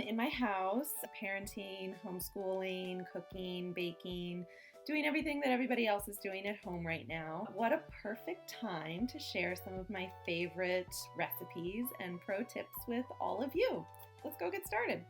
in my house, parenting, homeschooling, cooking, baking, doing everything that everybody else is doing at home right now. What a perfect time to share some of my favorite recipes and pro tips with all of you. Let's go get started.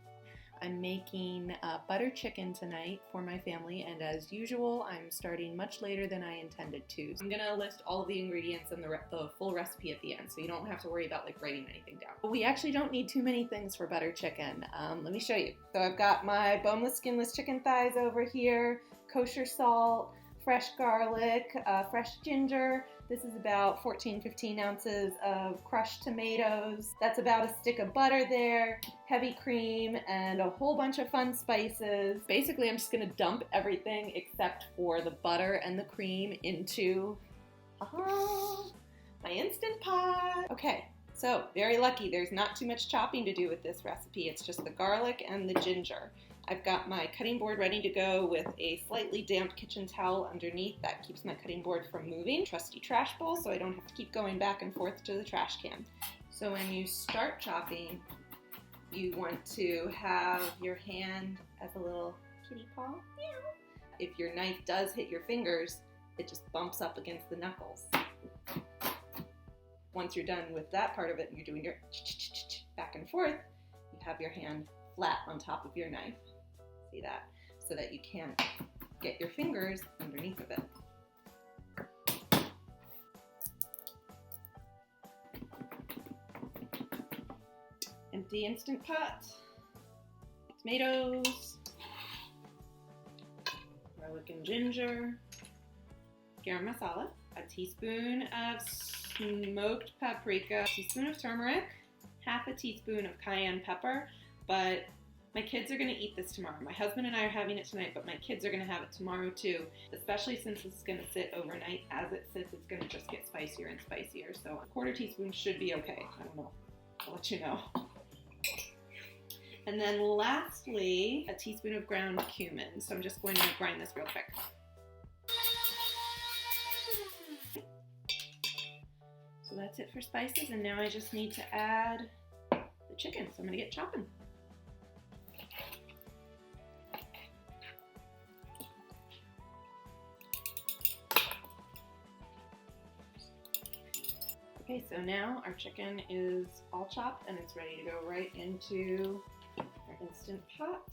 I'm making butter chicken tonight for my family, and as usual, I'm starting much later than I intended to. I'm gonna list all of the ingredients and the full recipe at the end, so you don't have to worry about writing anything down. But we actually don't need too many things for butter chicken. Let me show you. So I've got my boneless, skinless chicken thighs over here, kosher salt, fresh garlic, fresh ginger. This is about 15 ounces of crushed tomatoes. That's about a stick of butter there, heavy cream, and a whole bunch of fun spices. Basically, I'm just gonna dump everything except for the butter and the cream into my Instant Pot. Okay, so very lucky. There's not too much chopping to do with this recipe. It's just the garlic and the ginger. I've got my cutting board ready to go with a slightly damp kitchen towel underneath that keeps my cutting board from moving. Trusty trash bowl, so I don't have to keep going back and forth to the trash can. So when you start chopping, you want to have your hand as a little kitty paw. If your knife does hit your fingers, it just bumps up against the knuckles. Once you're done with that part of it and you're doing your back and forth, you have your hand flat on top of your knife. See that? So that you can't get your fingers underneath of it. Empty Instant Pot, tomatoes, garlic and ginger, garam masala, a teaspoon of smoked paprika, a teaspoon of turmeric, half a teaspoon of cayenne pepper, but my kids are going to eat this tomorrow. My husband and I are having it tonight, but my kids are going to have it tomorrow too, especially since this is going to sit overnight. As it sits, it's going to just get spicier and spicier, so a quarter teaspoon should be okay. I don't know. I'll let you know. And then lastly, a teaspoon of ground cumin. So I'm just going to grind this real quick. So that's it for spices, and now I just need to add the chicken. So I'm going to get chopping. Okay, so now our chicken is all chopped and it's ready to go right into our Instant Pot.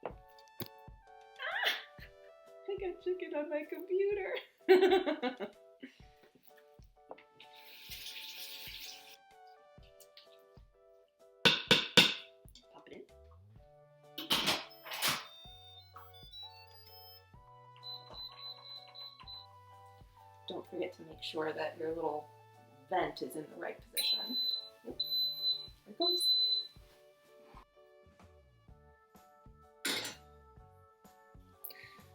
I got chicken on my computer. Pop it in. Don't forget to make sure that your little vent is in the right position. Oops. There it goes.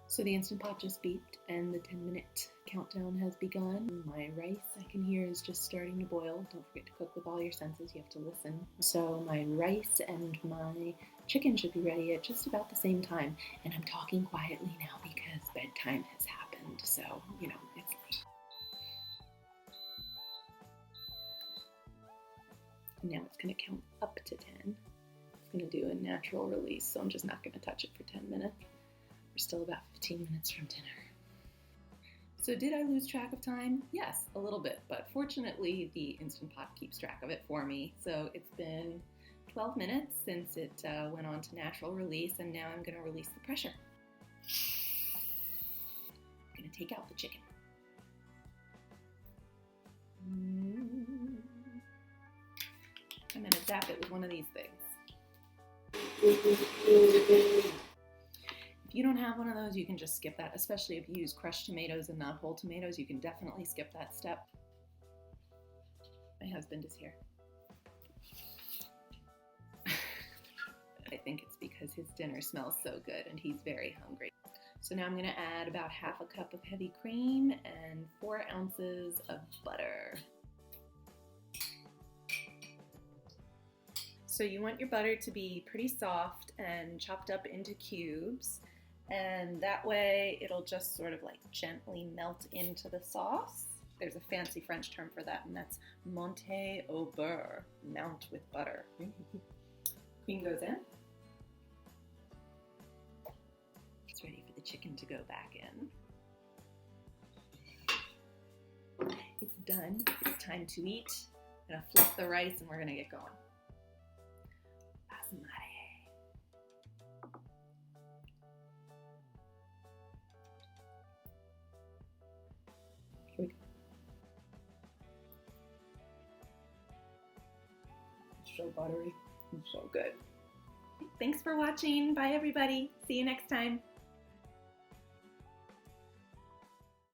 So the Instant Pot just beeped and the 10-minute countdown has begun. My rice, I can hear, is just starting to boil. Don't forget to cook with all your senses. You have to listen. So my rice and my chicken should be ready at just about the same time. And I'm talking quietly now because bedtime has happened. So, it's late. Now it's going to count up to 10. It's going to do a natural release, so I'm just not going to touch it for 10 minutes. We're still about 15 minutes from dinner. So did I lose track of time? Yes, a little bit, but fortunately the Instant Pot keeps track of it for me. So it's been 12 minutes since it went on to natural release, and now I'm going to release the pressure. I'm going to take out the chicken. I'm going to zap it with one of these things. If you don't have one of those, you can just skip that, especially if you use crushed tomatoes and not whole tomatoes. You can definitely skip that step. My husband is here. I think it's because his dinner smells so good and he's very hungry. So now I'm going to add about half a cup of heavy cream and 4 ounces of butter. So you want your butter to be pretty soft and chopped up into cubes, and that way it'll just sort of gently melt into the sauce. There's a fancy French term for that, and that's monter au beurre, mount with butter. Queen goes in. It's ready for the chicken to go back in. It's done. It's time to eat. I'm gonna fluff the rice and we're gonna get going. Basmati. Here we go. It's so buttery and so good. Thanks for watching. Bye everybody. See you next time.